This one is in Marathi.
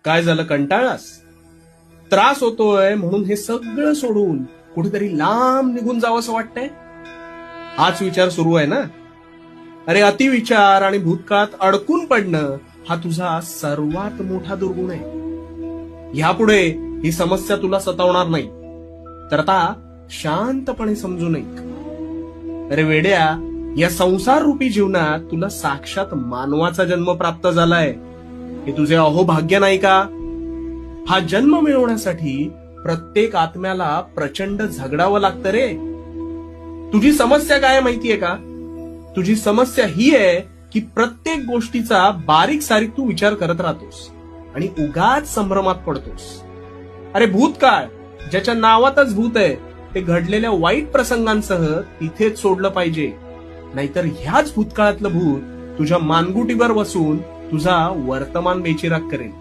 काय झालं, कंटाळास? त्रास होतोय म्हणून हे सगळं सोडून कुठेतरी लांब निघून जावंसं वाटतंय? हाच विचार सुरू आहे ना? अरे, अतिविचार आणि भूतकाळात अडकून पडणं हा तुझा सर्वात मोठा दुर्गुण आहे. यापुढे ही समस्या तुला सतावणार नाही, तर आता शांतपणे समजू नये. अरे वेड्या, या संसार रूपी जीवनात तुला साक्षात मानवाचा जन्म प्राप्त झालाय. हे तुझे अहोभाग्य नाही का? हा जन्म मिळवण्यासाठी प्रत्येक आत्म्याला प्रचंड झगडावं लागतं रे. तुझी समस्या काय माहितीये का? तुझी समस्या ही आहे की प्रत्येक गोष्टीचा बारीक सारीक तू विचार करत राहतोस आणि उगाच संभ्रमात पडतोस. अरे भूतकाळ ज्याच्या नावातच भूत आहे, ते घडलेल्या वाईट प्रसंगांसह तिथेच सोडलं पाहिजे. नाहीतर ह्याच भूतकाळातलं भूत तुझ्या मानगुटीवर बसून तुझा वर्तमान बेचिराग करेल.